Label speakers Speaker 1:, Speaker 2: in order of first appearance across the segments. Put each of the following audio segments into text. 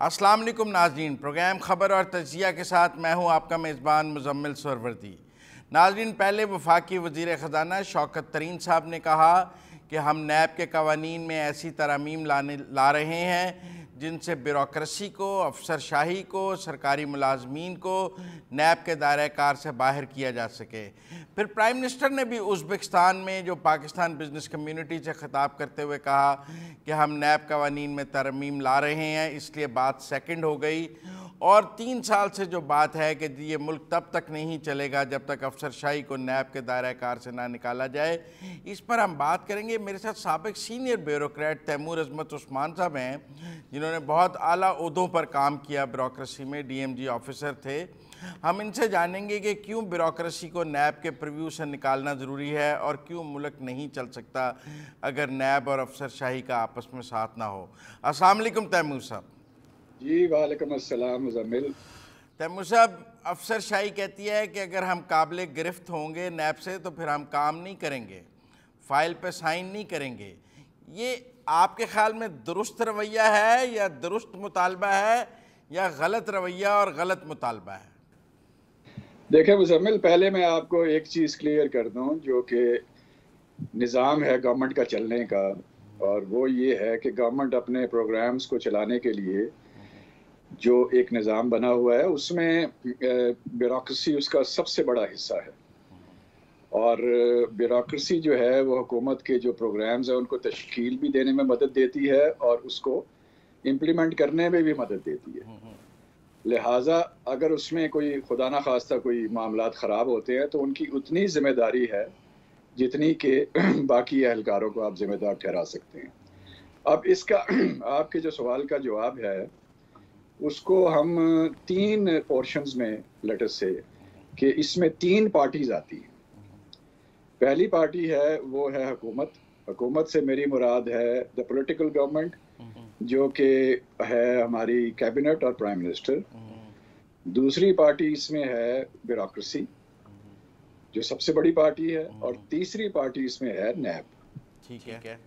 Speaker 1: अस्सलाम वालेकुम नाज़रीन, प्रोग्राम ख़बर और तजिया के साथ मैं हूं आपका मेज़बान मुज़म्मिल सरवर्दी। नाज़रीन, पहले वफाकी वज़ीर ख़जाना शौकत तरीन साहब ने कहा कि हम नैब के कवानीन में ऐसी तरमीम ला रहे हैं जिनसे ब्यूरोक्रेसी को, अफसरशाही को, सरकारी मुलाजमीन को नैब के दायरे कार से बाहर किया जा सके। फिर प्राइम मिनिस्टर ने भी उज़्बेकिस्तान में जो पाकिस्तान बिजनेस कम्युनिटी से ख़िताब करते हुए कहा कि हम नैब कवानीन में तरमीम ला रहे हैं, इसलिए बात सेकंड हो गई। और 3 साल से जो बात है कि ये मुल्क तब तक नहीं चलेगा जब तक अफसरशाही को नैब के दायरा कार से ना निकाला जाए। इस पर हम बात करेंगे। मेरे साथ साबिक सीनियर ब्यूरोक्रेट तैमूर अजमत उस्मान साहब हैं, जिन्होंने बहुत आला ओहदों पर काम किया, ब्यूरोक्रेसी में DMG ऑफिसर थे। हम इनसे जानेंगे कि क्यों ब्यूरोक्रेसी को नैब के प्रीव्यू से निकालना ज़रूरी है और क्यों मुल्क नहीं चल सकता अगर नैब और अफसरशाही का आपस में साथ ना हो। अस्सलाम वालेकुम तैमूर साहब।
Speaker 2: जी वालेकुम अस्सलाम मुज़म्मिल।
Speaker 1: तैमूर साहब, अफसरशाही कहती है कि अगर हम काबिल गिरफ्त होंगे नैब से तो फिर हम काम नहीं करेंगे, फ़ाइल पे साइन नहीं करेंगे। ये आपके ख्याल में दुरुस्त रवैया है या दुरुस्त मुतालबा है या गलत रवैया और गलत मुतालबा है?
Speaker 2: देखें मुज़म्मिल, पहले मैं आपको एक चीज़ क्लियर कर दूं जो कि निज़ाम है गवर्नमेंट का चलने का, और वो ये है कि गवर्नमेंट अपने प्रोग्राम्स को चलाने के लिए जो एक निज़ाम बना हुआ है उसमें ब्यूरोक्रेसी उसका सबसे बड़ा हिस्सा है। और ब्यूरोक्रेसी जो है वो हुकूमत के जो प्रोग्राम्स हैं उनको तश्कील भी देने में मदद देती है और उसको इम्प्लीमेंट करने में भी मदद देती है। लिहाजा अगर उसमें कोई खुदा ना खास्ता कोई मामलात ख़राब होते हैं तो उनकी उतनी ज़िम्मेदारी है जितनी कि बाकी एहलकारों को आप ज़िम्मेदार ठहरा सकते हैं। अब इसका आपके जो सवाल का जवाब है उसको हम 3 पोर्शंस में लेटर से कि इसमें 3 पार्टीज आती हैं। पहली पार्टी है वो है हुकूमत। हुकूमत से मेरी मुराद है द पॉलिटिकल गवर्नमेंट, जो कि है हमारी कैबिनेट और प्राइम मिनिस्टर। दूसरी पार्टी इसमें है ब्यूरोक्रेसी, जो सबसे बड़ी पार्टी है, और तीसरी पार्टी इसमें है नैब।
Speaker 1: ठीक है।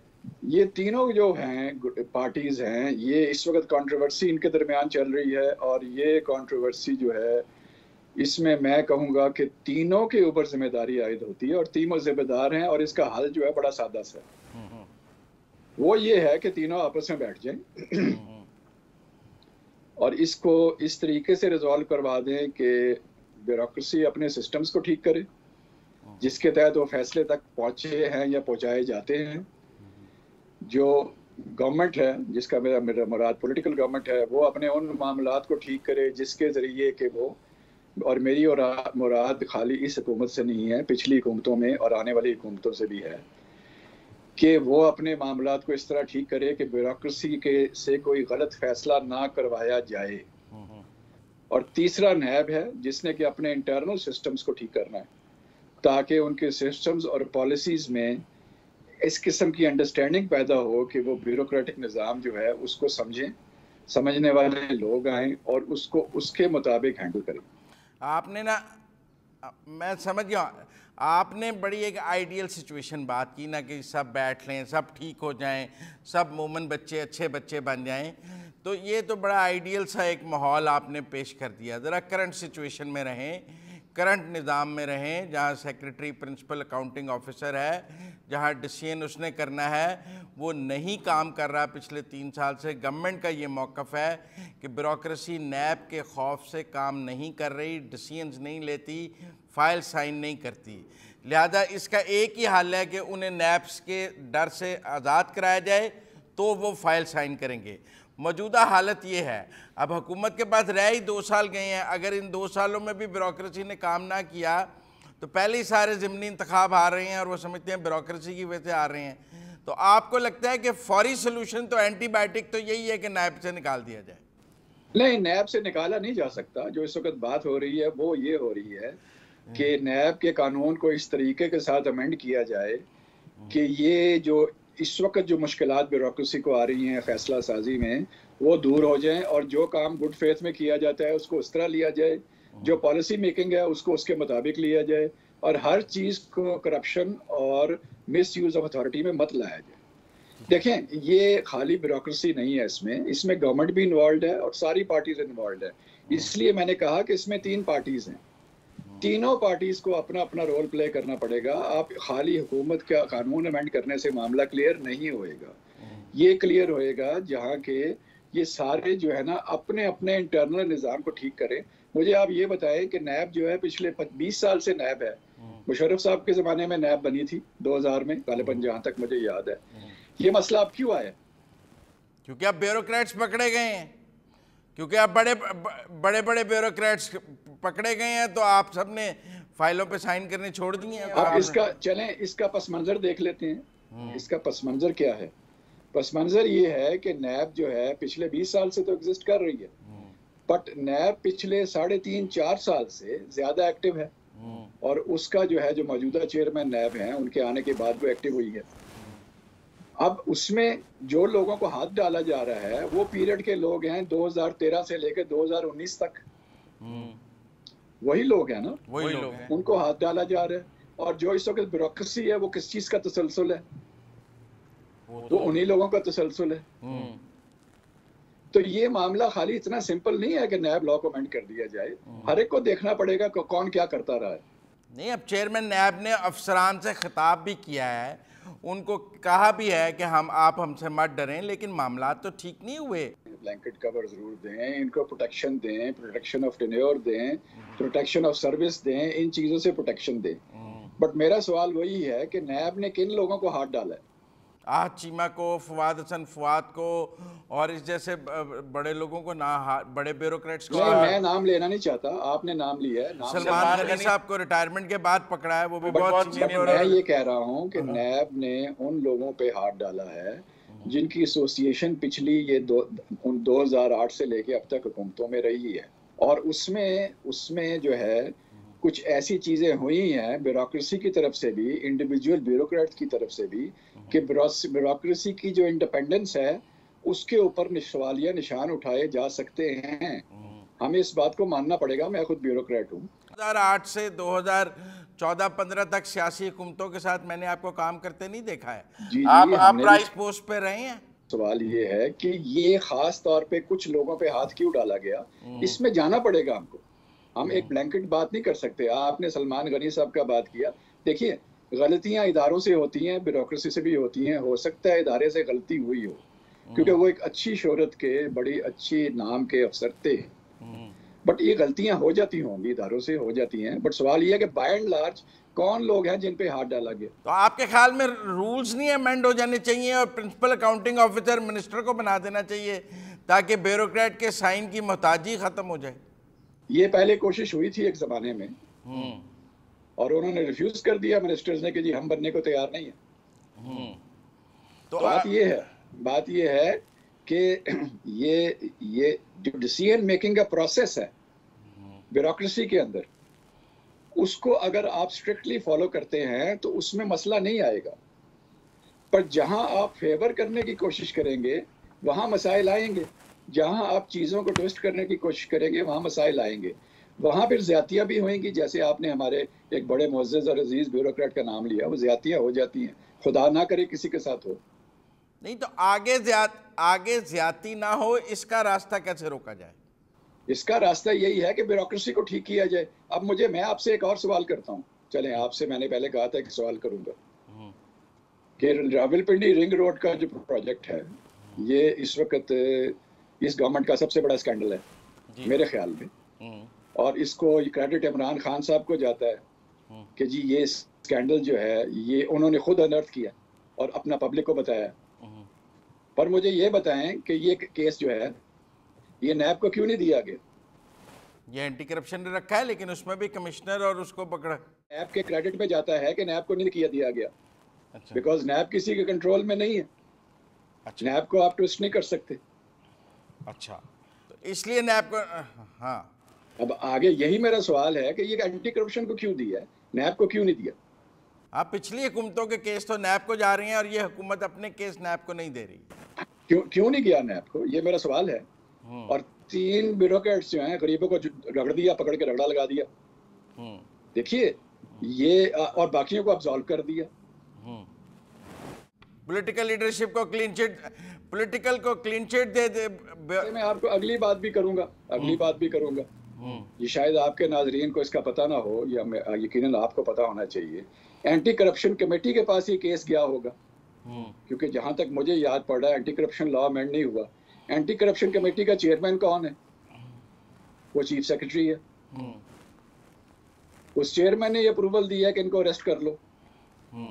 Speaker 2: ये तीनों जो हैं पार्टीज हैं, ये इस वक्त कंट्रोवर्सी इनके दरमियान चल रही है, और ये कंट्रोवर्सी जो है इसमें मैं कहूँगा कि तीनों के ऊपर जिम्मेदारी आयद होती है और तीनों जिम्मेदार हैं। और इसका हल जो है बड़ा सादा सा है, वो ये है कि तीनों आपस में बैठ जाएं और इसको इस तरीके से रिजॉल्व करवा दें कि ब्यूरोक्रेसी अपने सिस्टम्स को ठीक करे जिसके तहत वो फैसले तक पहुँचे हैं या पहुँचाए जाते हैं। जो गवर्नमेंट है, जिसका मेरा मुराद पॉलिटिकल गवर्नमेंट है, वो अपने उन मामलात को ठीक करे जिसके ज़रिए कि वो, और मेरी और मुराद खाली इस हुकूमत से नहीं है, पिछली हुकूमतों में और आने वाली हुकूमतों से भी है, कि वो अपने मामलात को इस तरह ठीक करे कि ब्यूरोक्रेसी के से कोई गलत फैसला ना करवाया जाए। और तीसरा नैब है जिसने कि अपने इंटरनल सिस्टम्स को ठीक करना है ताकि उनके सिस्टम्स और पॉलिसीज़ में इस किस्म की अंडरस्टैंडिंग पैदा हो कि वो ब्यूरोक्रेटिक निज़ाम जो है उसको समझें, समझने वाले लोग आएँ और उसको उसके मुताबिक हैंडल करें।
Speaker 1: आपने ना, मैं समझ गया, आपने बड़ी एक आइडियल सिचुएशन बात की ना कि सब बैठ लें, सब ठीक हो जाएं, सब मोमन बच्चे अच्छे बच्चे बन जाएं। तो ये तो बड़ा आइडियल सा एक माहौल आपने पेश कर दिया। ज़रा करंट सिचुएशन में रहें, करंट निज़ाम में रहें, जहाँ सेक्रेटरी प्रिंसिपल अकाउंटिंग ऑफिसर है, जहाँ डिसीजन उसने करना है, वो नहीं काम कर रहा पिछले 3 साल से। गवर्नमेंट का ये मौक़िफ़ है कि ब्यूरोक्रेसी नैब के खौफ से काम नहीं कर रही, डिसीजंस नहीं लेती, फ़ाइल साइन नहीं करती। लिहाजा इसका एक ही हल है कि उन्हें नैब्स के डर से आज़ाद कराया जाए तो वो फ़ाइल साइन करेंगे। मौजूदा हालत ये है, अब हुकूमत के पास रह ही 2 साल गए हैं। अगर इन 2 सालों में भी ब्यूरोक्रेसी ने काम ना किया तो पहले ही सारे ज़िमनी इंतखाब आ रहे हैं और वो समझते हैं ब्यूरोक्रेसी की वजह से आ रहे हैं। तो आपको लगता है कि फौरी सोल्यूशन तो एंटीबायोटिक तो यही है कि नैब से निकाल दिया जाए?
Speaker 2: नहीं, नैब से निकाला नहीं जा सकता। जो इस वक्त बात हो रही है वो ये हो रही है कि नैब के कानून को इस तरीके के साथ अमेंड किया जाए कि ये जो इस वक्त जो मुश्किलात ब्यूरोक्रेसी को आ रही हैं फैसला साजी में, वो दूर हो जाएं और जो काम गुड फेथ में किया जाता है उसको उस तरह लिया जाए, जो पॉलिसी मेकिंग है उसको उसके मुताबिक लिया जाए, और हर चीज़ को करप्शन और मिस यूज़ ऑफ अथॉरिटी में मत लाया जाए। देखें, ये खाली ब्यूरोक्रेसी नहीं है, इसमें गवर्नमेंट भी इन्वॉल्व है और सारी पार्टीज इन्वॉल्व है। इसलिए मैंने कहा कि इसमें 3 पार्टीज हैं, तीनों पार्टीज को अपना अपना रोल प्ले करना पड़ेगा। आप खाली हुकूमत का कानून अमेंड करने से मामला क्लियर नहीं होएगा। ये क्लियर होएगा जहाँ के ये सारे जो है ना अपने अपने इंटरनल निज़ाम को ठीक करें। मुझे आप ये बताएं कि नैब जो है पिछले 20 साल से नैब है। मुशर्रफ साहब के ज़माने में नैब बनी थी 2000 में, गालिबन जहाँ तक मुझे याद है। ये मसला अब क्यों आया?
Speaker 1: क्योंकि अब ब्यूरोक्रेट्स पकड़े गए हैं, क्योंकि अब बड़े बड़े ब्यूरोक्रेट्स पकड़े गए हैं, तो आप सबने फाइलों पे साइन करने छोड़ दिए हैं।
Speaker 2: अब इसका पस मंजर देख लेते हैं। इसका पस मंजर क्या है? पस मंजर ये है कि नैब जो है पिछले 20 साल से तो एग्जिस्ट कर रही है, बट नैब पिछले 3.5-4 साल से ज्यादा एक्टिव है, और उसका जो है जो मौजूदा चेयरमैन नैब हैं उनके आने के बाद वो एक्टिव हुई है। अब उसमें जो लोगों को हाथ डाला जा रहा है वो पीरियड के लोग हैं 2013 से लेकर 2019 तक। वही लोग हैं ना,
Speaker 1: वही लोग हैं,
Speaker 2: उनको हाथ डाला जा रहा है। और जो इस वक्त ब्यूरोक्रेसी है वो किस चीज का तसलसल है? तो उन्हीं लोगों का तसलसल है। तो ये मामला खाली इतना सिंपल नहीं है कि नैब लॉ को अमेंड कर दिया जाए। हर एक को देखना पड़ेगा कि कौन क्या करता रहा है।
Speaker 1: नहीं, अब चेयरमैन नैब ने अफसरान से खिताब भी किया है, उनको कहा भी है कि आप हमसे मत डरें, लेकिन मामला तो ठीक नहीं हुए।
Speaker 2: ब्लैंकेट कवर जरूर दें, इनको प्रोटेक्शन दें, प्रोटेक्शन ऑफ टेन्योर दें, प्रोटेक्शन ऑफ सर्विस दें, इन चीज़ों से प्रोटेक्शन दें। बट मेरा सवाल वही है कि नैब ने किन लोगों को हाथ डाला है?
Speaker 1: आहत चीमा को, फवाद हसन फवाद को, और इस जैसे बड़े लोगों को ना, बड़े ब्यूरोक्रेट्स को।
Speaker 2: मैं नाम लेना नहीं चाहता, आपने नाम लिया है।
Speaker 1: सलमान गनी साहब को रिटायरमेंट के बाद पकड़ा है, वो भी बहुत सीनियर।
Speaker 2: मैं ये कह रहा हूँ कि नैब ने उन लोगों पे हाथ डाला है जिनकी एसोसिएशन पिछली ये 2008 से लेके अब तक हुकूमतों में रही है, और उसमें जो है कुछ ऐसी चीज़ें हुई हैं ब्यूरोक्रेसी की तरफ से भी, इंडिविजुअल ब्यूरोक्रेट की तरफ से भी, कि ब्यूरोक्रेसी की जो इंडिपेंडेंस है उसके ऊपर सवालिया निशान उठाए जा सकते हैं। हमें इस बात को मानना पड़ेगा। मैं खुद ब्यूरोक्रेट हूँ।
Speaker 1: 2008 से 2014-15 तक सियासी हुकूमतों के साथ मैंने आपको काम करते नहीं देखा है।
Speaker 2: जी,
Speaker 1: आप प्राइस पोस्ट पे रहे हैं।
Speaker 2: सवाल ये है कि ये खास तौर पे कुछ लोगों पे हाथ क्यों डाला गया, इसमें जाना पड़ेगा हमको। हम एक ब्लैंकेट बात नहीं कर सकते। आपने सलमान गनी साहब का बात किया। देखिए, गलतियां इदारों से होती हैं, ब्यूरोक्रेसी से भी होती हैं। हो सकता है इदारे से गलती हुई हो, क्योंकि वो एक अच्छी शोहरत के, बड़ी अच्छी नाम के अफसर थे, बट ये गलतियां हो जाती होंगी, इदारों से हो जाती हैं। बट सवाल ये है कि बाय एंड लार्ज कौन लोग हैं जिन पे हाथ डाला गया?
Speaker 1: तो आपके ख्याल में रूल्स नहीं अमेंड हो जाने चाहिए और प्रिंसिपल अकाउंटिंग ऑफिसर मिनिस्टर को बना देना चाहिए, ताकि ब्यूरोक्रेट के साइन की मोहताजी खत्म हो जाए?
Speaker 2: ये पहले कोशिश हुई थी एक जमाने में, और उन्होंने रिफ्यूज कर दिया मिनिस्टर्स ने कि जी हम बनने को तैयार नहीं है। तो बात ये है कि ये जो डिसीजन मेकिंग का प्रोसेस है ब्यूरोक्रेसी के अंदर, उसको अगर आप स्ट्रिक्टली फॉलो करते हैं तो उसमें मसला नहीं आएगा। पर जहां आप फेवर करने की कोशिश करेंगे वहां मसाइल आएंगे। जहां आप चीज़ों को ट्विस्ट करने की कोशिश करेंगे वहां मसाइल आएंगे। वहां फिर ज्यादतियां भी होंगी। जैसे आपने हमारे एक बड़े मुअज़्ज़ज़ और अजीज ब्यूरोक्रेट का नाम लिया, वो ज्यादतियां हो जाती हैं। खुदा ना करे किसी के साथ हो।
Speaker 1: नहीं तो आगे ज्यादती ना हो, इसका रास्ता कैसे रोका जाए?
Speaker 2: इसका रास्ता यही है कि ब्यूरोक्रेसी को ठीक किया जाए। अब मैं आपसे एक और सवाल करता हूँ। चलें, आपसे मैंने पहले कहा था कि सवाल करूंगा कि रावलपिंडी रिंग रोड का जो प्रोजेक्ट है, ये इस वक्त इस गवर्नमेंट का सबसे बड़ा स्कैंडल है मेरे ख्याल में। और इसको क्रेडिट इमरान खान साहब को जाता है कि जी ये स्कैंडल जो है ये उन्होंने खुद अनर्थ किया और अपना पब्लिक को बताया। पर मुझे ये बताएं कि ये केस जो है ये नैब को क्यों नहीं दिया गया?
Speaker 1: ये एंटी करप्शन ने रखा है, लेकिन उसमें भी कमिश्नर और उसको पकड़ा।
Speaker 2: नैब के क्रेडिट पे जाता है कि नैब को नहीं किया दिया गया। अच्छा। बिकॉज नैब किसी के कंट्रोल में नहीं है। अच्छा। नैब को आप ट्विस्ट नहीं कर सकते।
Speaker 1: अच्छा, तो इसलिए नैब को, हाँ।
Speaker 2: अब आगे यही मेरा सवाल है कि ये एंटी करप्शन को क्यों दिया है, नैब को क्यों नहीं दिया?
Speaker 1: आप पिछली हुकूमतों के केस तो नैब को जा रही हैं और ये हुकूमत अपने केस नैब को नहीं दे रही।
Speaker 2: क्यों नहीं गया नैब को, ये मेरा सवाल है। और 3 ब्यूरोक्रेट्स जो हैं गरीबों को रगड़ दिया, पकड़ के रगड़ा लगा दिया। देखिए ये, और बाकियों को अब्सॉल्व कर दिया।
Speaker 1: पॉलिटिकल लीडरशिप को क्लीन चिट, पॉलिटिकल को क्लीन चिट दे।
Speaker 2: मैं आपको अगली बात भी करूंगा, ये शायद आपके नाजरीन को इसका पता ना हो, या यकीनन आपको पता होना चाहिए। एंटी करप्शन कमेटी के पास ये केस गया होगा, क्योंकि जहां तक मुझे याद पड़ रहा है एंटी करप्शन लॉ अमेंड नहीं हुआ। एंटी करप्शन कमेटी का चेयरमैन कौन है? वो चीफ सेक्रेटरी है। उस चेयरमैन ने ये अप्रूवल दिया कि इनको अरेस्ट कर लो,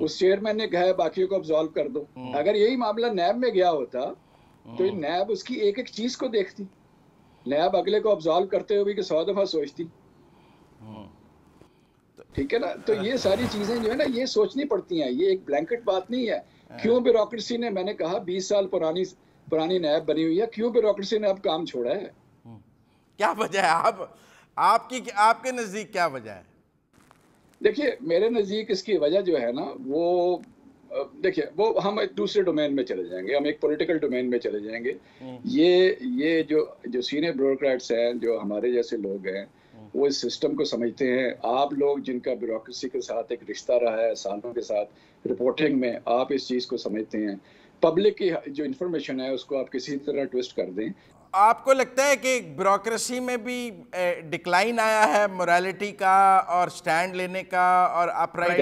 Speaker 2: उस चेयरमैन ने कहा बाकियों को अब्सॉल्व कर दो। अगर यही मामला नैब में गया होता तो नैब उसकी एक एक चीज को देखती, नैब अगले को अब्सॉल्व करते हुए कि 100 दफा सोचती। ठीक है ना? तो ये सारी चीजें जो है ना, ये सोचनी पड़ती हैं, ये एक ब्लैंकेट बात नहीं है। क्यों ब्यूरोक्रेसी ने, मैंने कहा 20 साल पुरानी नैब बनी हुई है, क्यों ब्यूरोक्रेसी ने अब काम छोड़ा है?
Speaker 1: क्या वजह है? आपके नजदीक क्या वजह है?
Speaker 2: देखिए, मेरे नजदीक इसकी वजह जो है ना, वो देखिए, वो हम एक दूसरे डोमेन में चले जाएंगे, हम एक पॉलिटिकल डोमेन में चले जाएंगे। ये जो सीनियर ब्यूरोक्रेट्स हैं, जो हमारे जैसे लोग हैं, वो इस सिस्टम को समझते हैं। आप लोग जिनका ब्यूरोक्रेसी के साथ एक रिश्ता रहा है सालों के साथ, रिपोर्टिंग में आप इस चीज़ को समझते हैं। पब्लिक की जो इन्फॉर्मेशन है उसको आप किसी तरह ट्विस्ट कर दें।
Speaker 1: आपको लगता है कि ब्यूरोक्रेसी में भी डिक्लाइन आया है मोरालिटी का और स्टैंड लेने का और अपराइट?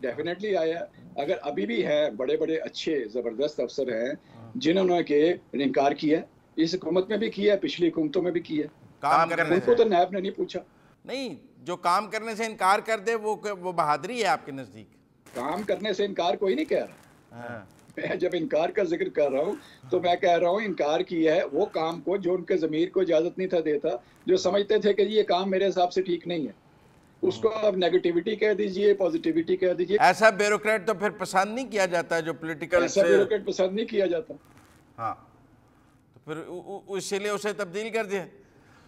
Speaker 2: डेफिनेटली आया। अगर अभी भी है बड़े बड़े अच्छे ज़बरदस्त अफसर हैं जिन्होंने के इनकार किया, इस हुकूमत में भी किया, पिछली हुकूमतों में भी किया।
Speaker 1: काम करने
Speaker 2: उनको तो नैब ने नहीं पूछा।
Speaker 1: नहीं, जो काम करने से इनकार कर दे वो बहादुरी है आपके नजदीक?
Speaker 2: काम करने से इनकार कोई नहीं कह रहा। मैं जब इनकार का जिक्र कर रहा हूँ तो मैं कह रहा हूँ इनकार किया है वो काम को जो उनके ज़मीर को इजाज़त नहीं था देता, जो समझते थे कि ये काम मेरे हिसाब से ठीक नहीं है, उसको आप नेगेटिविटी कह दीजिए, पॉजिटिविटी कह दीजिए।
Speaker 1: ऐसा ब्यूरोक्रेट तो फिर पसंद नहीं किया जाता जो पॉलिटिकल,
Speaker 2: ऐसा ब्यूरोक्रेट पसंद नहीं किया जाता।
Speaker 1: हाँ, तो फिर इसलिए उसे तब्दील कर दिया।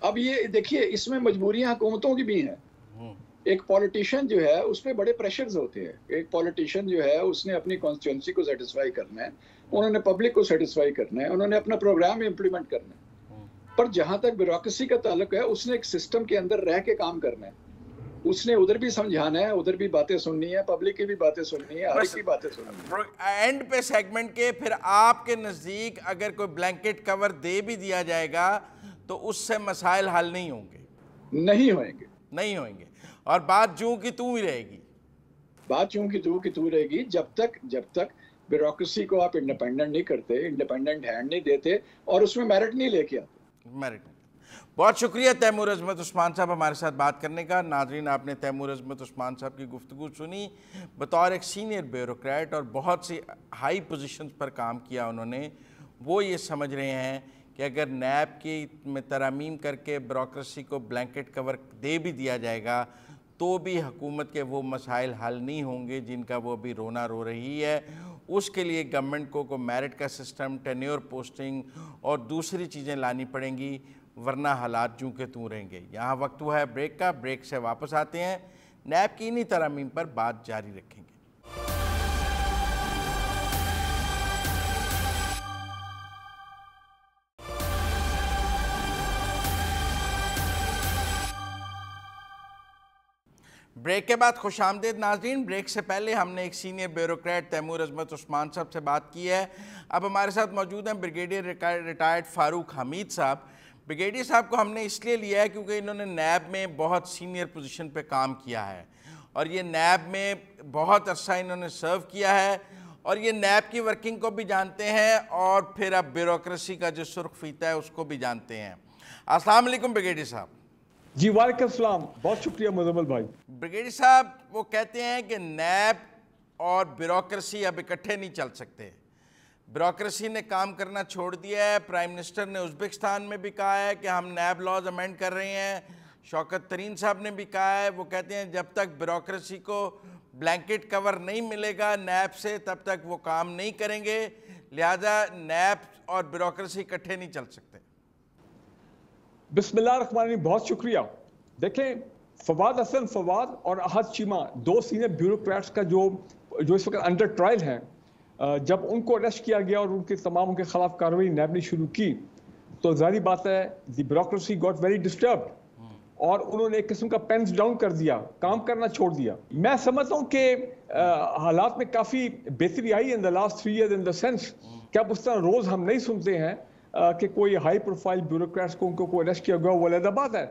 Speaker 2: अब ये देखिए, इसमें मजबूरियां हुकूमतों की भी हैं। एक पॉलिटिशियन जो है उस पर बड़े प्रेशर्स होते हैं। एक पॉलिटिशियन जो है उसने अपनी कॉन्स्टिट्यूंसी को सेटिस्फाई करना है, उन्होंने पब्लिक को सेटिस्फाई करना है, उन्होंने अपना प्रोग्राम इम्प्लीमेंट करना है। पर जहां तक ब्यूरोक्रेसी का ताल्लुक है, उसने एक सिस्टम के अंदर रह के काम करना है। उसने उधर भी समझाना है, उधर भी बातें सुननी है, पब्लिक की भी बातें सुननी है, हर एक की बातें सुननी है।
Speaker 1: एंड पे सेगमेंट के फिर आपके नजदीक अगर कोई ब्लैंकेट कवर दे भी दिया जाएगा तो उससे मसाइल हल नहीं होंगे? नहीं होंगे और बात जूं की तू ही रहेगी।
Speaker 2: बात जूं की तू रहेगी जब तक ब्यूरोक्रेसी को आप इंडिपेंडेंट नहीं करते, इंडिपेंडेंट हैंड नहीं देते और उसमें मेरिट नहीं लेके आते।
Speaker 1: मेरिट। बहुत शुक्रिया तैमूर अजमत उस्मान साहब हमारे साथ बात करने का। नाज़रीन, आपने तैमूर अजमत उस्मान साहब की गुफ्तगू सुनी। बतौर एक सीनियर ब्यूरोक्रेट और बहुत सी हाई पोजीशंस पर काम किया उन्होंने। वो ये समझ रहे हैं कि अगर नैब की में तरमीम करके ब्यूरोक्रेसी को ब्लैंकेट कवर दे भी दिया जाएगा तो भी हुकूमत के वो मसाइल हल नहीं होंगे जिनका वो अभी रोना रो रही है। उसके लिए गवर्नमेंट को मेरिट का सिस्टम, टेन्योर पोस्टिंग और दूसरी चीज़ें लानी पड़ेंगी, वरना हालात जूं के तूं रहेंगे। यहाँ वक्त हुआ है ब्रेक का। ब्रेक से वापस आते हैं, नैब की इन्हीं तरमीम पर बात जारी रखेंगे। ब्रेक के बाद खुश आमदेद नाज़रीन। ब्रेक से पहले हमने एक सीनियर ब्यूरोक्रेट तैमूर अजमत उस्मान साहब से बात की है। अब हमारे साथ मौजूद हैं ब्रिगेडियर रिटायर्ड फ़ारूक हमीद साहब। ब्रिगेडियर साहब को हमने इसलिए लिया है क्योंकि इन्होंने नैब में बहुत सीनियर पोजीशन पे काम किया है और ये नैब में बहुत अरसा इन्होंने सर्व किया है और ये नैब की वर्किंग को भी जानते हैं और फिर अब ब्यूरोक्रेसी का जो सुर्ख फीता है उसको भी जानते हैं। अस्सलाम वालेकुम ब्रिगेडियर साहब।
Speaker 3: जी वालेकुम सलाम, बहुत शुक्रिया मुजम्मिल भाई।
Speaker 1: ब्रिगेडियर साहब, वो कहते हैं कि नैब और ब्यूरोक्रेसी अब इकट्ठे नहीं चल सकते। ब्यूरोक्रेसी ने काम करना छोड़ दिया है। प्राइम मिनिस्टर ने उज़्बेकिस्तान में भी कहा है कि हम नैब लॉज अमेंड कर रहे हैं। शौकत तरीन साहब ने भी कहा है, वो कहते हैं जब तक ब्यूरोक्रेसी को ब्लैंकेट कवर नहीं मिलेगा नैब से तब तक वो काम नहीं करेंगे। लिहाजा नैब और ब्यूरोक्रेसी इकट्ठे नहीं चल सकते।
Speaker 3: बिस्मिल्लाहिर्रहमानिर्रहीम, बहुत शुक्रिया। देखें, फवाद हसन फवाद और अहद चीमा, दो सीनियर ब्यूरोक्रेट्स का जो इस वक्त अंडर ट्रायल हैं, जब उनको अरेस्ट किया गया और उनके खिलाफ कार्रवाई नैब ने शुरू की तो जाहिर बात है the bureaucracy got very disturbed और उन्होंने एक किस्म का पेंस डाउन कर दिया, काम करना छोड़ दिया। मैं समझता हूँ कि हालात में काफी बेहतरी आई in the last 3 years in the sense कि अब उस तरह रोज हम नहीं सुनते हैं कि कोई हाई प्रोफाइल ब्यूरोक्रेट्स को उनको कोई अरेस्ट किया गया। वो अलग बात है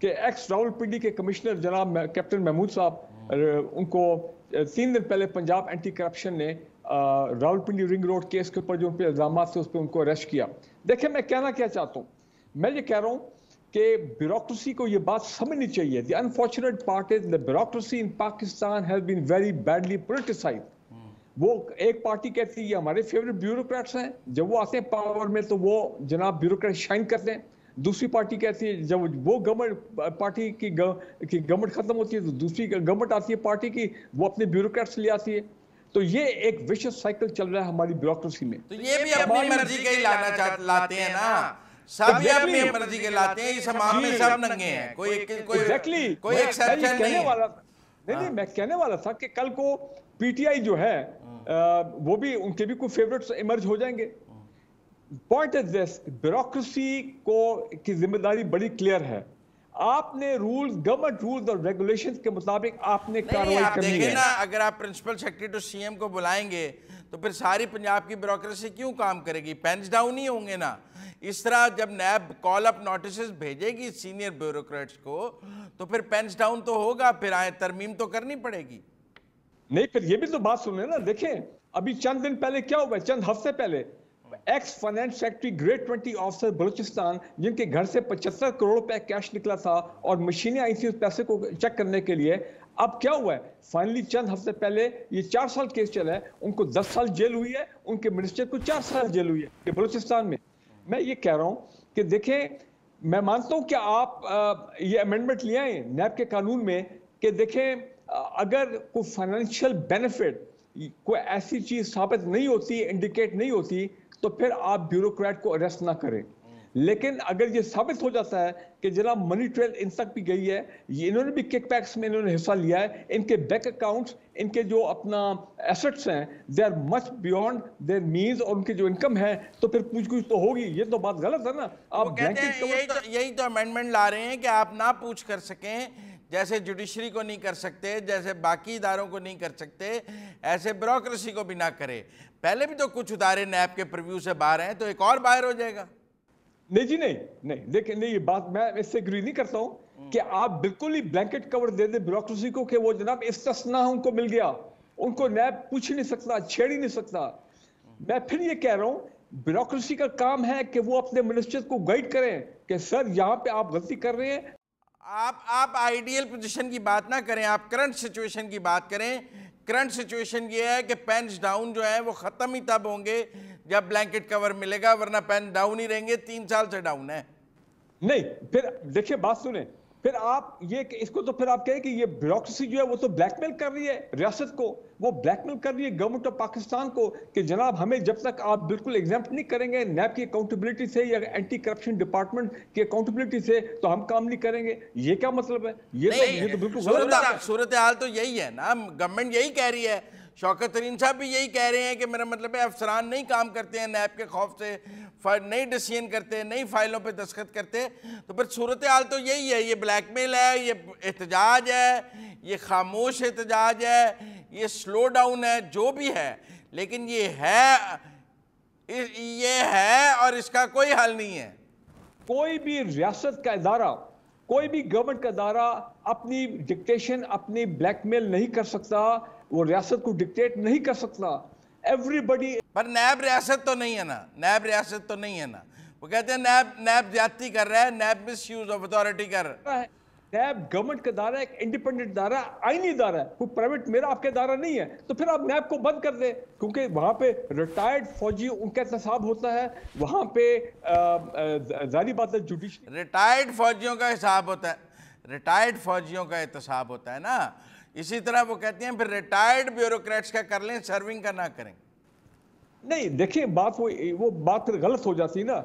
Speaker 3: कि एक्स रावलपिंडी के कमिश्नर जनाब कैप्टन महमूद साहब, उनको 3 दिन पहले पंजाब एंटी करप्शन ने रावलपिंडी रिंग रोड केस के ऊपर जो उन पर इल्जाम थे उस पर उनको अरेस्ट किया। देखिए मैं कहना क्या चाहता हूँ, मैं ये कह रहा हूँ कि ब्यूरोक्रेसी को ये बात समझनी चाहिए। The unfortunate part is the bureaucracy in Pakistan has been very badly politicised. वो एक पार्टी कहती है ये हमारे फेवरेट ब्यूरोक्रेट्स हैं, जब वो आते हैं पावर में तो वो जनाब ब्यूरोक्रेट शाइन करते हैं। दूसरी पार्टी कहती है जब वो गवर्नमेंट पार्टी की गवर्नमेंट खत्म होती है तो दूसरी गवर्नमेंट आती है पार्टी की, वो अपने ब्यूरोक्रेट्स ले आती है। तो ये एक विशियस साइकिल चल रहा है हमारी ब्यूरोक्रेसी में।
Speaker 1: तो ये भी अपनी मर्जी का ही लाते हैं ना, सब ये अपनी मर्जी के लाते हैं। इस समाज में सब नंगे हैं, कोई एक्सेप्शन नहीं है।
Speaker 3: नहीं, मैं कहने वाला था कि कल को पीटीआई जो है वो भी उनके भी कोई फेवरेट्स इमर्ज हो जाएंगे। पॉइंट इज दिस, ब्यूरोक्रेसी को की जिम्मेदारी बड़ी क्लियर है। आपने रूल्स, गवर्नमेंट रूल्स और रेगुलेशंस के मुताबिक आपने कार्रवाई करनी है।
Speaker 1: ना अगर आप प्रिंसिपल सेक्रेटरी टू सीएम को बुलाएंगे तो फिर सारी पंजाब की ब्यूरोक्रेसी क्यों काम करेगी? पेंस डाउन ही होंगे ना। इस तरह जब नैब कॉल अप नोटिस भेजेगी सीनियर ब्यूरोक्रेट्स को तो फिर पेंस डाउन तो होगा, फिर तरमीम तो करनी पड़ेगी।
Speaker 3: नहीं, फिर ये भी तो बात सुने ना। देखें अभी चंद दिन पहले क्या हुआ, चंद हफ्ते पहले ex finance secretary grade 20 officer Balochistan, जिनके घर से 75 करोड़ रुपए कैश निकला था और मशीनें आई थी उस पैसे को चेक करने के लिए, अब क्या हुआ है? फाइनली चंद हफ्ते पहले ये 4 साल केस चला है, उनको 10 साल जेल हुई है, उनके मिनिस्टर को 4 साल जेल हुई है बलूचिस्तान में। मैं ये कह रहा हूँ कि देखें, मैं मानता हूँ कि आप ये अमेंडमेंट ले आए नैब के कानून में कि देखें अगर कोई फाइनेंशियल बेनिफिट, कोई ऐसी चीज साबित नहीं होती, इंडिकेट नहीं होती, तो फिर आप ब्यूरोक्रेट को अरेस्ट ना करें। लेकिन अगर ये साबित हो जाता है कि जनाब मनी ट्रेल इन तक भी गई है, ये इन्होंने भी किकबैक्स में इन्होंने हिस्सा लिया है, इनके बैंक अकाउंट्स, इनके जो अपना एसेट्स हैं, they are much beyond their means, और उनकी जो इनकम है, तो फिर पूछ तो होगी। ये तो बात गलत है ना। आप
Speaker 1: यही तो अमेंडमेंट ला रहे हैं कि आप ना पूछ कर सकें, जैसे जुडिशरी को नहीं कर सकते, जैसे बाकी इदारों को नहीं कर सकते, ऐसे ब्यूरोक्रेसी को भी ना करे। पहले भी तो कुछ इदारे नैब के प्रीव्यू से बाहर हैं, तो एक और बाहर हो जाएगा।
Speaker 3: नहीं जी, नहीं देखिए, नहीं ये बात मैं इससे एग्री नहीं करता हूं कि आप बिल्कुल ही ब्लैंकेट कवर दे दे ब्यूरोक्रेसी को कि वो जनाब इस्तिस्ना उनको मिल गया, उनको नैब पूछ ही नहीं सकता, छेड़ ही नहीं सकता। मैं फिर ये कह रहा हूं ब्यूरोक्रेसी का काम है कि वो अपने मिनिस्टर्स को गाइड करें कि सर यहाँ पे आप गलती कर रहे हैं।
Speaker 1: आप आइडियल पोजीशन की बात ना करें, आप करंट सिचुएशन की बात करें। करंट सिचुएशन ये है कि पेंस डाउन जो है वो ख़त्म ही तब होंगे जब ब्लैंकेट कवर मिलेगा, वरना पेन डाउन ही रहेंगे। 3 साल से डाउन है।
Speaker 3: नहीं, फिर देखिए बात सुने, फिर आप ये इसको तो फिर आप कहें कि ये ब्यूरोक्रेसी जो है वो तो ब्लैकमेल कर रही है रियासत को, वो ब्लैकमेल कर रही है गवर्नमेंट ऑफ पाकिस्तान को कि जनाब हमें जब तक आप बिल्कुल एग्जाम्प्ट नहीं करेंगे नैब की अकाउंटेबिलिटी से या एंटी करप्शन डिपार्टमेंट की अकाउंटेबिलिटी से, तो हम काम नहीं करेंगे। ये क्या मतलब है? ये तो बिल्कुल गलत है।
Speaker 1: सूरत हाल तो यही है ना, गवर्नमेंट यही कह रही है, शौकत तरीन साहब भी यही कह रहे हैं कि मेरा मतलब है अफसरान नहीं काम करते हैं नैब के खौफ से, नहीं डिसीजन करते, नई फाइलों पे दस्तखत करते, तो फिर सूरत हाल तो यही है। ये ब्लैकमेल है, ये एहतजाज है, ये खामोश एहतजाज है, ये स्लो डाउन है, जो भी है, लेकिन ये है और इसका कोई हल नहीं है।
Speaker 3: कोई भी रियासत का इदारा, कोई भी गवर्नमेंट का इदारा अपनी डिक्टेशन, अपनी ब्लैकमेल नहीं कर सकता, वो रियासत को डिक्टेट नहीं कर सकता। एवरीबडी, पर
Speaker 1: नैब रियासत तो नहीं है ना, नैब रियासत तो नहीं है ना। वो कहते हैं नैब ज्यादती कर रहा है, नैब मिसयूज ऑफ अथॉरिटी कर रहा है।
Speaker 3: नैब गवर्नमेंट का इदारा, एक इंडिपेंडेंट इदारा, आईनी इदारा है, कोई प्राइवेट मेरा आपका इदारा नहीं है। तो फिर आप नैब को बंद कर दे, क्योंकि वहां पे रिटायर्ड फौजी उनका एहतसाब होता है, वहां पे जारी बात है जुडिशरी,
Speaker 1: रिटायर्ड फौजियों का हिसाब होता है, रिटायर्ड फौजियों का एहतसाब होता है ना। इसी तरह वो कहते हैं फिर रिटायर्ड ब्यूरोक्रेट्स का कर लें, सर्विंग का ना करें।
Speaker 3: नहीं देखिए, बात वो बात फिर गलत हो जाती है ना।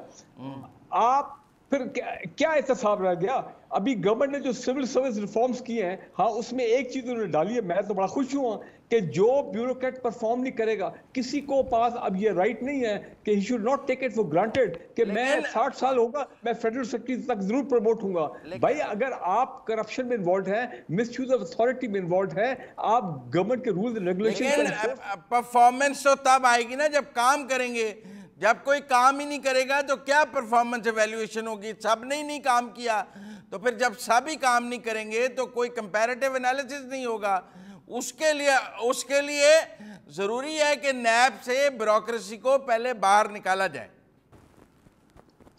Speaker 3: आप फिर क्या एहतसाब रह गया? अभी गवर्नमेंट ने जो सिविल सर्विस रिफॉर्म्स किए हैं, हाँ उसमें एक चीज उन्होंने डाली है, मैं तो बड़ा खुश हुआ कि जो ब्यूरोक्रेट परफॉर्म नहीं करेगा, किसी को पास अब ये राइट नहीं है कि he should not take it for granted कि मैं 60 साल होगा मैं फेडरल सेक्रेटरी तक जरूर प्रमोट होऊंगा। भाई अगर आप करप्शन में इन्वॉल्व हैं, मिसयूज ऑफ अथॉरिटी में इन्वॉल्व हैं, आप गवर्नमेंट के रूल्स एंड रेगुलेशन
Speaker 1: परफॉर्मेंस तो तब आएगी ना जब काम करेंगे। जब कोई काम ही नहीं करेगा तो क्या परफॉर्मेंस एवेल्युएशन होगी? सब ने ही नहीं काम किया, तो फिर जब सब ही काम नहीं करेंगे तो कोई कंपैरेटिव एनालिसिस नहीं होगा। उसके लिए जरूरी है कि नैब से ब्यूरोक्रेसी को पहले बाहर निकाला जाए।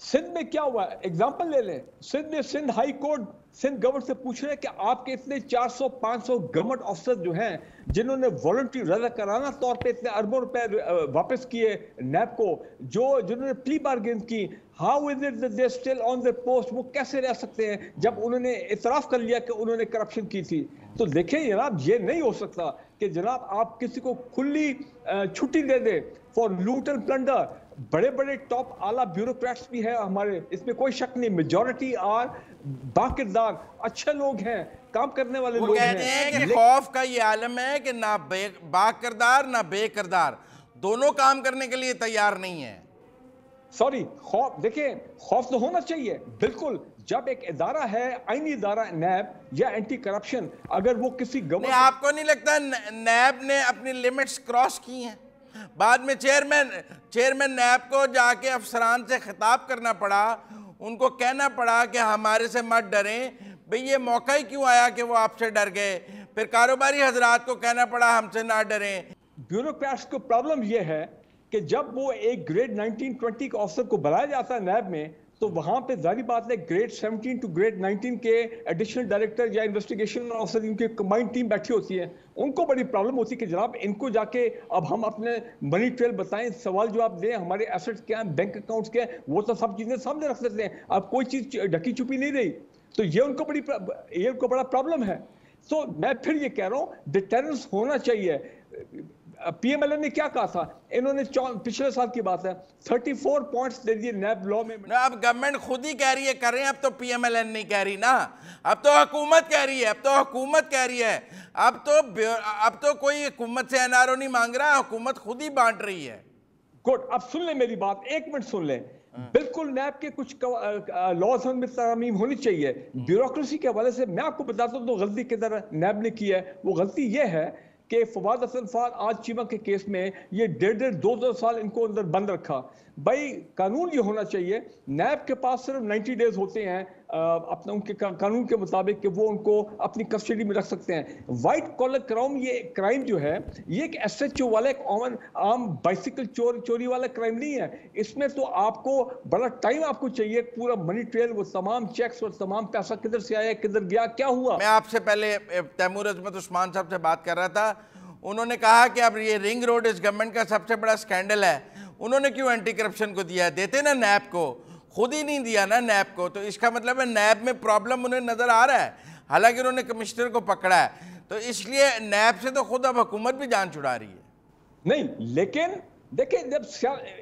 Speaker 3: सिंध में क्या हुआ, एग्जांपल ले लें। सिंध में Sindh high court Sindh government से पूछ रहे हैं कि आपके इतने 400-500 गवर्नमेंट ऑफिसर जो हैं जिन्होंने वॉलंटरी रजा कराना तौर पे इतने अरबों रुपए वापस किए नैब को, जिन्होंने प्ली बार्गेन की, how is it that they still on the post? वो कैसे रह सकते हैं जब उन्होंने इतराफ कर लिया कि उन्होंने करप्शन की थी? तो देखिए जनाब, ये नहीं हो सकता कि जनाब आप किसी को खुली छुट्टी दे दे फॉर लूट एंड प्लंडर। बड़े बड़े टॉप आला ब्यूरोक्रेट्स भी हैं हमारे, इसमें कोई शक नहीं। मेजॉरिटी आर बाकिरदार अच्छे लोग हैं, काम करने वाले लोग हैं।
Speaker 1: कहते हैं कि खौफ का ये आलम है कि ना बाकिरदार ना बेकिरदार दोनों काम करने के लिए तैयार नहीं है।
Speaker 3: सॉरी, खौफ, देखिए खौफ तो होना चाहिए बिल्कुल। जब एक इदारा है, आईनी इदारा नैब या एंटी करप्शन, अगर वो किसी गवर्नमेंट,
Speaker 1: आपको नहीं लगता नैब ने अपनी लिमिट्स क्रॉस की हैं? बाद में चेयरमैन नैब को जाके अफसरान से खिताब करना पड़ा, उनको कहना पड़ा कि हमारे से मत डरें, भाई ये मौका ही क्यों आया कि वो आपसे डर गए। फिर कारोबारी हजरात को कहना पड़ा हमसे ना डरें।
Speaker 3: ब्यूरोक्रेट्स को प्रॉब्लम ये है कि जब वो एक ग्रेड 19-20 के ऑफिसर को बुलाया जाता है नैब में, तो वहां पे जारी बात है ग्रेड 17 टू ग्रेड 19 के एडिशनल डायरेक्टर या इन्वेस्टिगेशन ऑफिसर, इनकी कंबाइंड टीम बैठी होती है। उनको बड़ी प्रॉब्लम होती है कि जनाब इनको जाके अब हम अपने मनी ट्रेल बताएं, सवाल जवाब दें, हमारे एसेट्स क्या हैं, बैंक अकाउंट्स क्या हैं, वो तो सब चीजें सामने रख देते हैं। अब कोई चीज ढकी छुपी नहीं रही, तो ये उनको बड़ा प्रॉब्लम है। तो मैं फिर ये कह रहा हूँ डिटेरेंस होना चाहिए। पीएमएलएन ने क्या कहा था, इन्होंने पिछले साल की बात है 34 पॉइंट्स दे दिए नैब लॉ में।
Speaker 1: अब गवर्नमेंट खुद ही कह रही है कर रहे हैं, अब तो पीएमएलएन नहीं कह रही ना, अब तो हुकूमत कह रही है। अब तो कोई हुकूमत से एनआरओ नहीं मांग रहा, हुकूमत खुद ही बांट रही है।
Speaker 3: गुड, अब सुन ले मेरी बात, एक मिनट सुन ले। बिल्कुल नैब के कुछ लॉज में तरमीम होनी चाहिए। ब्यूरोक्रेसी के हवाले से मैं आपको बताता हूं तो गलती किधर नैब ने की है। वो गलती ये है कि फवाद हसन फार आज चीमा के केस में ये 1.5-2 साल इनको अंदर बंद रखा। भाई कानून ये होना चाहिए, नैब के पास सिर्फ 90 डेज होते हैं अपना उनके कानून के मुताबिक कि वो उनको अपनी कस्टडी में रख सकते हैं। वाइट कॉलर क्राइम जो है ये एक एसएचओ वाला एक आम बाइसिकल चोरी वाला क्राइम नहीं है। इसमें तो आपको बड़ा टाइम आपको चाहिए, पूरा मनी ट्रेल, वो तमाम चेक्स और तमाम पैसा किधर से आया, किधर गया, क्या हुआ।
Speaker 1: मैं आपसे पहले तैमूर अजमत उस्मान साहब से बात कर रहा था, उन्होंने कहा कि अब ये रिंग रोड इस गवर्नमेंट का सबसे बड़ा स्कैंडल है, उन्होंने क्यों एंटी करप्शन को दिया? देते ना नैब को, खुद ही नहीं दिया ना नैब को। तो इसका मतलब है नैब में प्रॉब्लम उन्हें नजर आ रहा है, हालांकि उन्होंने कमिश्नर को पकड़ा है। तो इसलिए नैब से तो खुद अब हुकूमत भी जान छुड़ा रही है। नहीं,
Speaker 3: लेकिन देखिए जब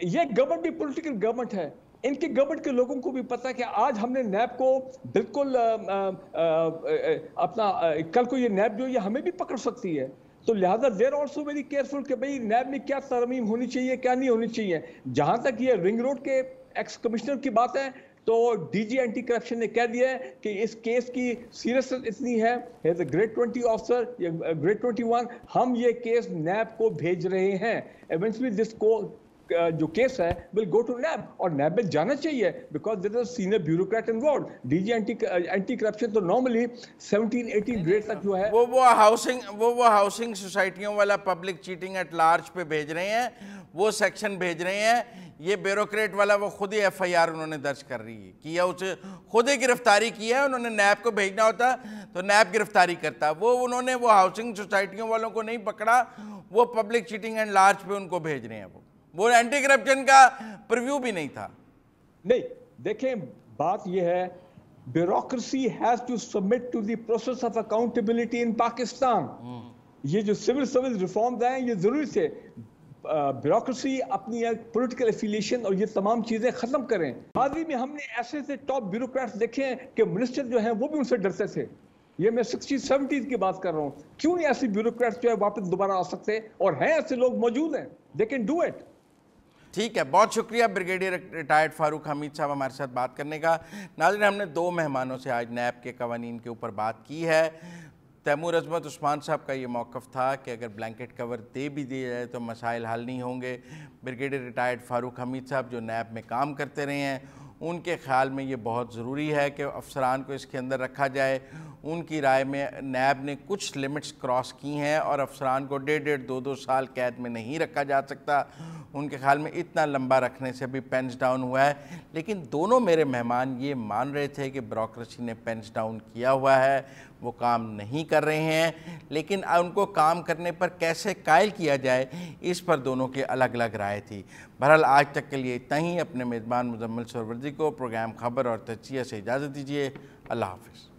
Speaker 3: ये गवर्नमेंट भी पॉलिटिकल गवर्नमेंट है, इनके गवर्नमेंट के लोगों को भी पता है कि आज हमने नैब को बिल्कुल अपना कल को ये नैब जो ये हमें भी पकड़ सकती है। तो लिहाजा देर ऑल्सो वेरी केयरफुल कि भाई नैब में क्या तरमीम होनी चाहिए, क्या नहीं होनी चाहिए। जहां तक ये रिंग रोड के एक्स कमिश्नर की बात है, तो डीजी एंटी करप्शन ने कह दिया है कि इस केस की सीरियसनेस इतनी है, ग्रेड 20 ऑफिसर या ग्रेड 21, हम ये केस नैब को भेज रहे हैं। इवेंचुअली दिस को जो केस है विल गो टू नैब, और नैब में जाना चाहिए because there is senior bureaucrat involved. DG anti corruption तो नॉर्मली 17-18 ग्रेड तक जो है
Speaker 1: वो हाउसिंग सोसाइटियों वाला पब्लिक चीटिंग एट लार्ज पे भेज रहे हैं, वो सेक्शन भेज रहे हैं। ये ब्यूरोक्रेट वाला वो खुद ही एफआईआर उन्होंने दर्ज कर रही है किया, उसे खुद ही गिरफ्तारी की है। उन्होंने नैब को भेजना होता तो नैब गिरफ्तारी करता, उन्होंने वो हाउसिंग सोसाइटियों वालों को नहीं पकड़ा, वो पब्लिक चीटिंग एंड लार्ज पे उनको भेज रहे हैं। वो एंटी करप्शन का प्रीव्यू भी नहीं था।
Speaker 3: नहीं, देखें बात यह है, bureaucracy has to submit to the process of accountability in Pakistan. ये जो सिविल सर्विस रिफॉर्म्स हैं ये जरूरी से ब्यूरोक्रेसी अपनी पॉलिटिकल एफिलिएशन और ये तमाम चीजें खत्म करें। हाल ही में हमने ऐसे टॉप ब्यूरोक्रेट्स देखे हैं कि मिनिस्टर जो हैं वो भी उनसे डरते थे, ये मैं 60-70s की बात कर रहा हूँ। क्यों नहीं ऐसे ब्यूरोक्रेट्स जो है वापस दोबारा आ सकते, और हैं ऐसे लोग मौजूद हैं, दे कैन डू इट।
Speaker 1: ठीक है, बहुत शुक्रिया ब्रिगेडियर रिटायर्ड फारूक हमीद साहब हमारे साथ बात करने का। नाज़रीन, हमने 2 मेहमानों से आज नैब के कवानीन के ऊपर बात की है। तैमूर अजमत उस्मान साहब का ये मौक़िफ़ था कि अगर ब्लैंकेट कवर दे भी दिया जाए तो मसाइल हल नहीं होंगे। ब्रिगेडियर रिटायर्ड फारूक हमीद साहब जो नैब में काम करते रहे हैं, उनके ख़्याल में ये बहुत ज़रूरी है कि अफसरान को इसके अंदर रखा जाए। उनकी राय में नैब ने कुछ लिमिट्स क्रॉस की हैं और अफसरान को 1.5, 2 साल कैद में नहीं रखा जा सकता। उनके ख्याल में इतना लंबा रखने से भी पेंस डाउन हुआ है। लेकिन दोनों मेरे मेहमान ये मान रहे थे कि ब्यूरोक्रेसी ने पेंस डाउन किया हुआ है, वो काम नहीं कर रहे हैं, लेकिन उनको काम करने पर कैसे कायल किया जाए, इस पर दोनों की अलग अलग राय थी। बहरहाल आज तक के लिए इतना ही। अपने मेज़बान मुजम्मिल सरवर्दी को प्रोग्राम खबर और तजिया से इजाज़त दीजिए। अल्लाह हाफ़िज़।